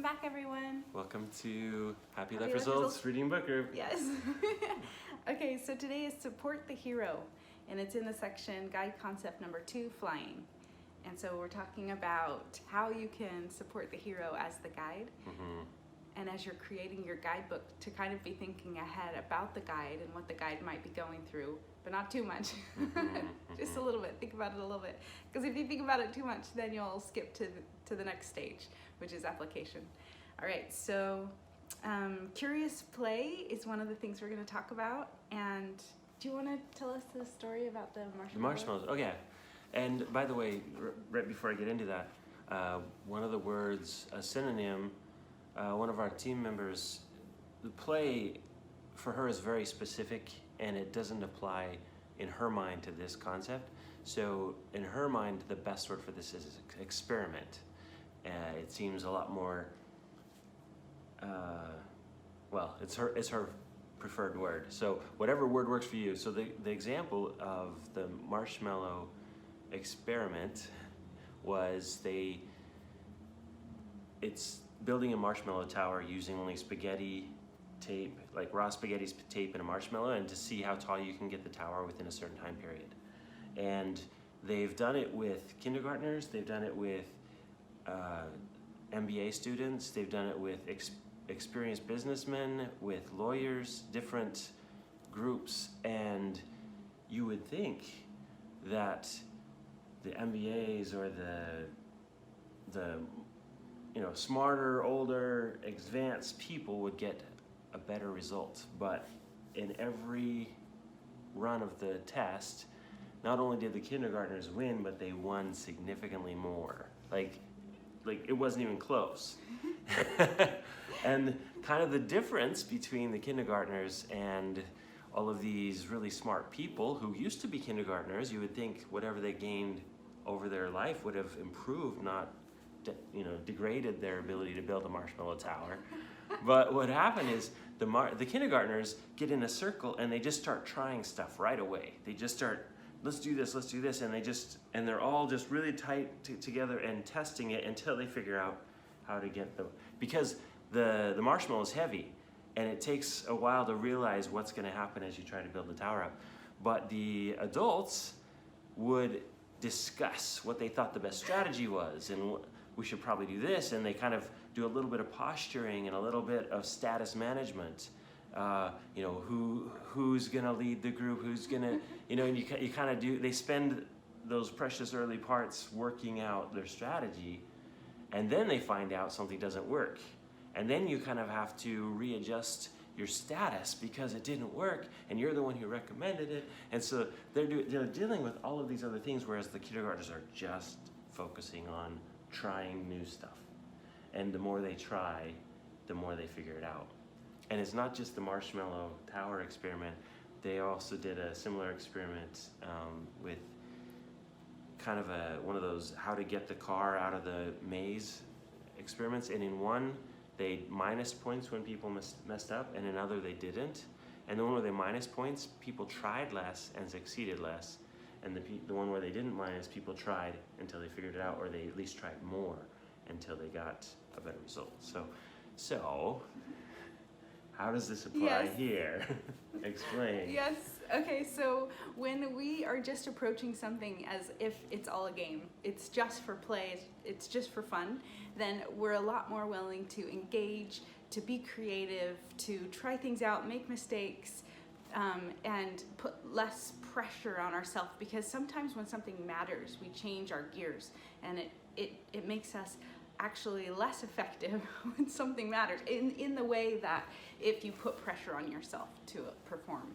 back, everyone. Welcome to Happy Life Life Results Results. Reading Book Group. Yes. Okay, so today is Support the Hero, and it's in the section Guide Concept number 2, Flying. And so we're talking about how you can support the hero as the guide. And as you're creating your guidebook, to kind of be thinking ahead about the guide and what the guide might be going through, but not too much. Just a little bit. Think about it a little bit. Because if you think about it too much, then you'll skip to the next stage, which is application. All right, so curious play is one of the things we're going to talk about. And do you want to tell us the story about the marshmallows? The marshmallows, okay. And by the way, right before I get into that, one of the words, a synonym, one of our team members, the play for her is very specific and it doesn't apply in her mind to this concept. So in her mind, the best word for this is experiment. It seems a lot more, well, it's her preferred word. So whatever word works for you. So the example of the marshmallow experiment was it's building a marshmallow tower using only spaghetti tape, like raw spaghetti tape and a marshmallow, and to see how tall you can get the tower within a certain time period. And they've done it with kindergartners, they've done it with MBA students, they've done it with experienced businessmen, with lawyers, different groups, and you would think that the MBAs or the smarter, older, advanced people would get a better result. But in every run of the test, not only did the kindergartners win, but they won significantly more. Like it wasn't even close. And kind of the difference between the kindergartners and all of these really smart people who used to be kindergartners, you would think whatever they gained over their life would have improved, not degraded their ability to build a marshmallow tower. But what happened is the kindergartners get in a circle and they just start trying stuff right away. They just start, let's do this, and they're all just really tight together and testing it until they figure out how to get because the marshmallow is heavy and it takes a while to realize what's going to happen as you try to build the tower up. But the adults would discuss what they thought the best strategy was, and we should probably do this, and they kind of do a little bit of posturing and a little bit of status management. Who's gonna lead the group, who's gonna, and you kind of do, they spend those precious early parts working out their strategy, and then they find out something doesn't work. And then you kind of have to readjust your status because it didn't work and you're the one who recommended it. And so they're dealing with all of these other things, whereas the kindergartners are just focusing on trying new stuff. And the more they try, the more they figure it out. And it's not just the marshmallow tower experiment. They also did a similar experiment with kind of one of those how to get the car out of the maze experiments. And in one, they minus points when people messed up, and in another they didn't. And the one where they minus points, people tried less and succeeded less. And the one where they didn't minus, people tried until they figured it out, or they at least tried more until they got a better result. So how does this apply here? Explain. Yes. Okay, so when we are just approaching something as if it's all a game, it's just for play, it's just for fun, then we're a lot more willing to engage, to be creative, to try things out, make mistakes, and put less pressure on ourselves, because sometimes when something matters, we change our gears, and it makes us actually less effective when something matters, in the way that if you put pressure on yourself to perform.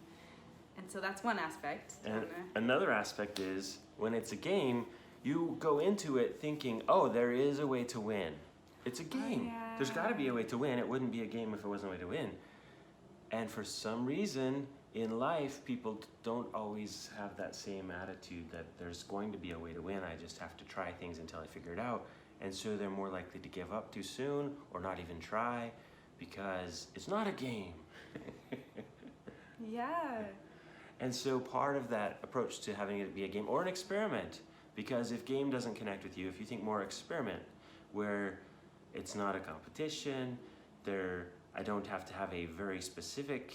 And so that's one aspect. And another aspect is when it's a game, you go into it thinking, oh, there is a way to win. It's a game. Yeah. There's got to be a way to win. It wouldn't be a game if it wasn't a way to win. And for some reason in life, people don't always have that same attitude that there's going to be a way to win. I just have to try things until I figure it out. And so they're more likely to give up too soon or not even try because it's not a game. Yeah. And so part of that approach to having it be a game or an experiment, because if game doesn't connect with you, if you think more experiment, where it's not a competition. I don't have to have a very specific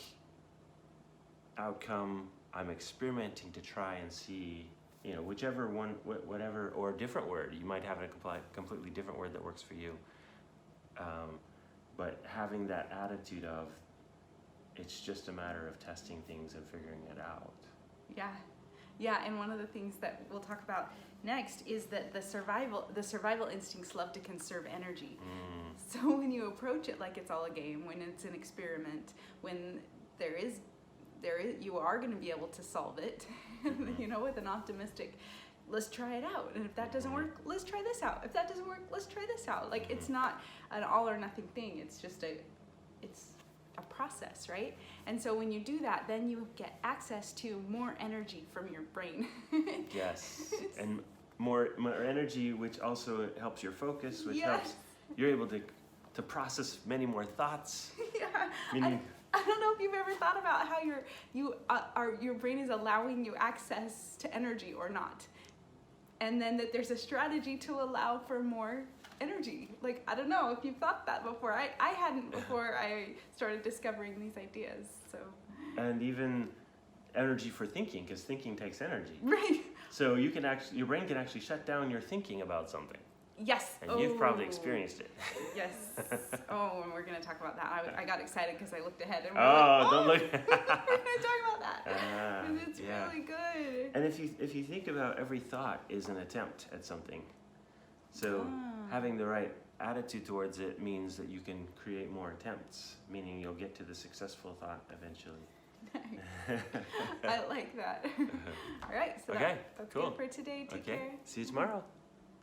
outcome. I'm experimenting to try and see, whichever one, whatever, or a different word. You might have a completely different word that works for you. But having that attitude of, it's just a matter of testing things and figuring it out. Yeah, and one of the things that we'll talk about next is that the survival instincts love to conserve energy. So when you approach it like it's all a game, when it's an experiment, when you are going to be able to solve it, with an optimistic, let's try it out. And if that doesn't work, let's try this out. If that doesn't work, let's try this out. Like, it's not an all or nothing thing. It's just it's a process, right? And so when you do that, then you get access to more energy from your brain. Yes, and more energy, which also helps your focus, which helps you're able to process many more thoughts. Yeah. Meaning, I don't know if you've ever thought about how your brain is allowing you access to energy or not, and then that there's a strategy to allow for more energy. Like, I don't know if you've thought that before. I hadn't before I started discovering these ideas. So. And even energy for thinking, because thinking takes energy. Right. So your brain can actually shut down your thinking about something. Yes. And you've probably experienced it. Yes. Oh, and we're going to talk about that. I got excited because I looked ahead and don't look. We're going to talk about that. It's really good. And if you think about every thought is an attempt at something. So having the right attitude towards it means that you can create more attempts, meaning you'll get to the successful thought eventually. Nice. I like that. All right. So okay. that's cool. good for today. Take care. See you tomorrow.